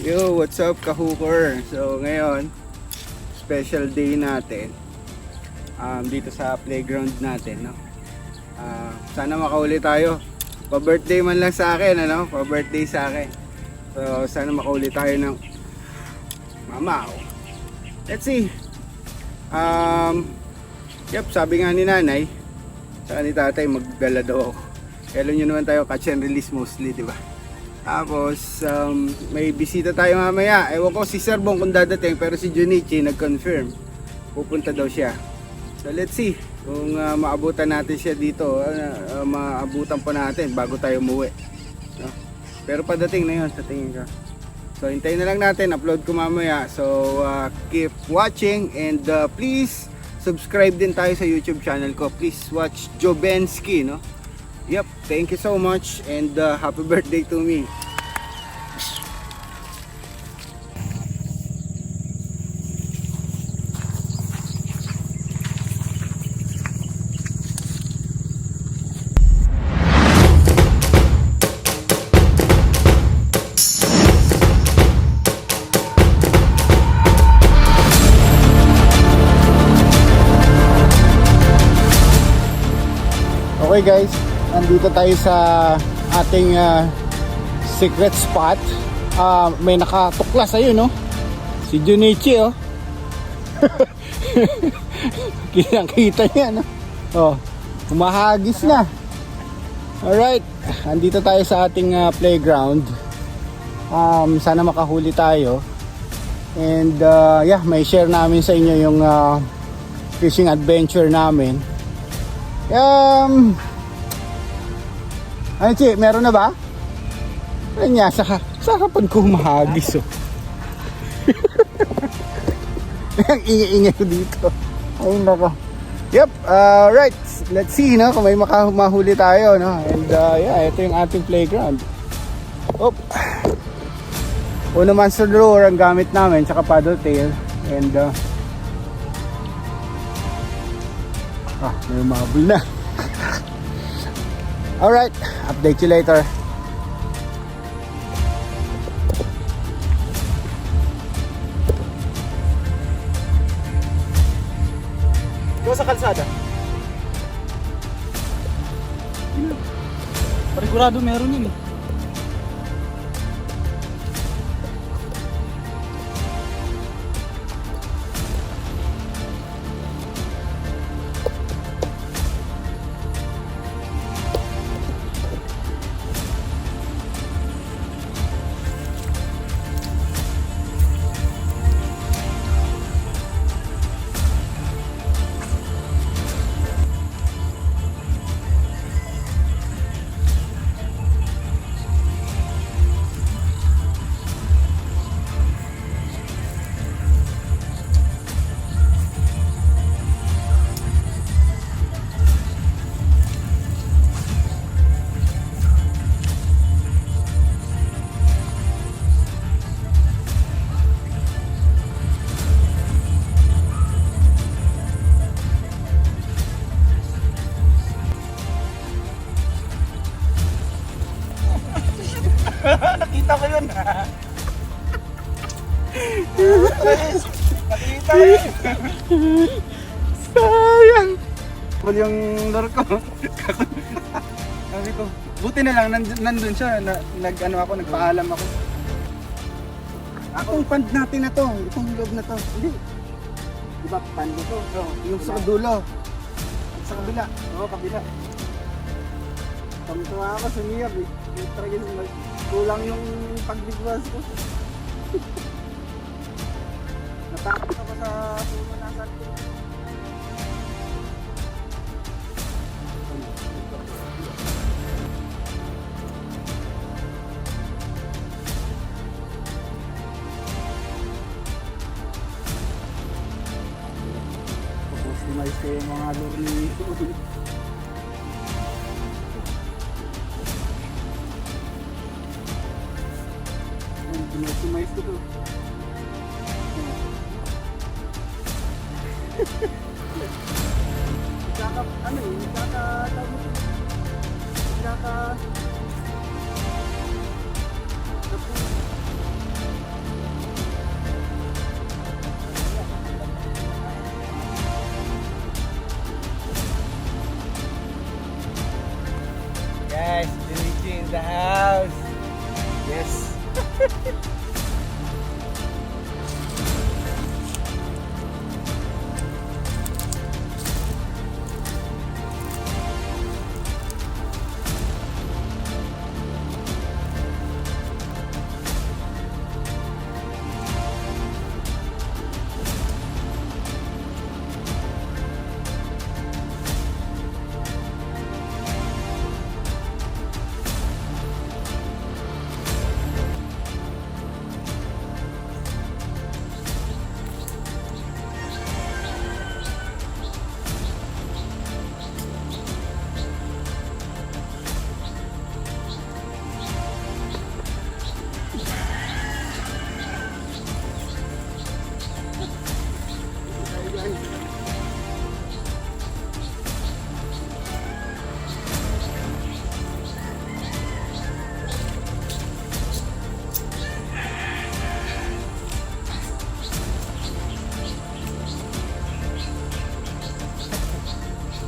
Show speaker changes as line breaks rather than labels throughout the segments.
Yo, what's up ka-hooker? So ngayon, special day natin dito sa playground natin, no? Sana makauli tayo. Pa-birthday man lang sa akin, ano? Pa-birthday sa akin. So sana makauli tayo ng mamaw. Let's see. Yep, sabi nga ni nanay, saka ni tatay, magdala daw ako. Kailan nyo naman tayo catch and release mostly, di ba? Tapos may bisita tayo mamaya. Ewan ko si Sir Bong kung dadating, pero si Junichi nag-confirm pupunta daw siya. So let's see kung maabutan natin siya dito, maabutan pa natin bago tayo umuwi, no? Pero padating na yun sa tingin ko. So hintayin na lang natin, upload ko mamaya. So keep watching and please subscribe din tayo sa YouTube channel ko. Please watch Jobensky, no? Yep, thank you so much and happy birthday to me. Okay guys, andito tayo sa ating secret spot. May nakatuklas ayun, no? Si Junichi, oh. Kitang-kita niya, no? Oh, humahagis na. Alright, andito tayo sa ating playground. Sana makahuli tayo. And yeah, may share namin sa inyo yung fishing adventure namin. Ano Chi, meron na ba? Kanya, saka pag kumahagis, oh. Ang ingay-ingay ko dito. Ayun nako. Yep, right. Let's see, no, kung may mahuli tayo, no. And yeah, ito yung ating playground. Op. Uno monster lure ang gamit namin, tsaka paddle tail. And may umabol na. Alright, update you later.
Ikaw sa kalsada? Parigurado meron yun eh. Nakita ko yun. Nakita yun.
Sayang. Wala yung lure ko.
Sabi ko, buti na lang nandun siya. Nag-ano ako, nagpaalam ako.
Itong pand natin na to, itong loob na to. Hindi. Diba pand ito?
Oh,
Yung sa dulo.
sa kabila. Oo, kabila.
Tamtuwa ako sa Miyab eh. Kulang yung pagbigwas ko.
Natakot ako sa pumanasan ko.
Customize ko yung mga lure ni
Customize ko to.
Guys, Luigi in the house. Yes.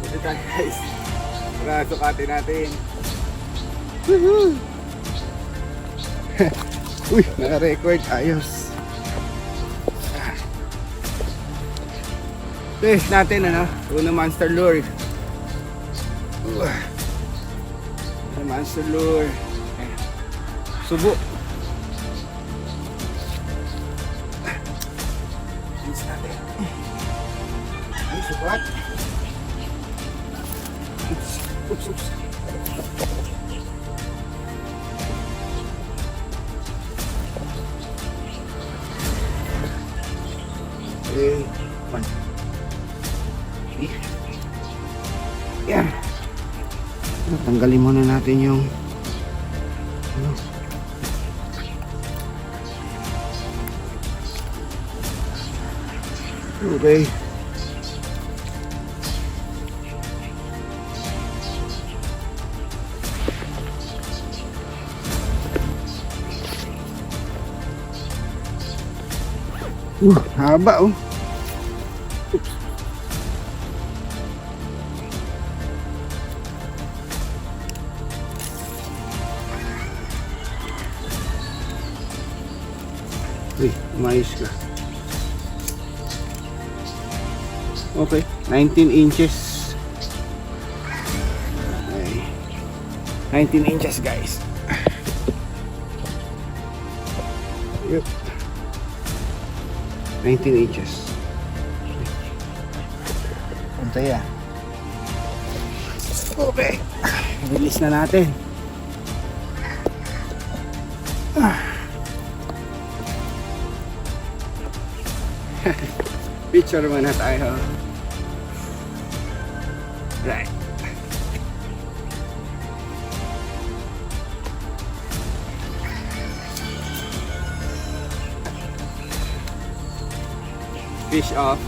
Ito tayo guys. Tara, sukatin natin. Woohoo! Uy, naka-record. Ayos. Test natin ano, Uno Monster Lure. Uno Monster Lure. Subo. Test natin. Ay, sukat. Oops, oops. Okay, one. Yan. Tanggalin muna natin yung ano. Okay. Haba oh. Oops. Uy, umayos ka. Okay, 19 inches. Okay. 19 inches guys. Yep. 19 inches. Pantay ah. Okay. Release na natin. Picture muna tayo. Right. Fish off.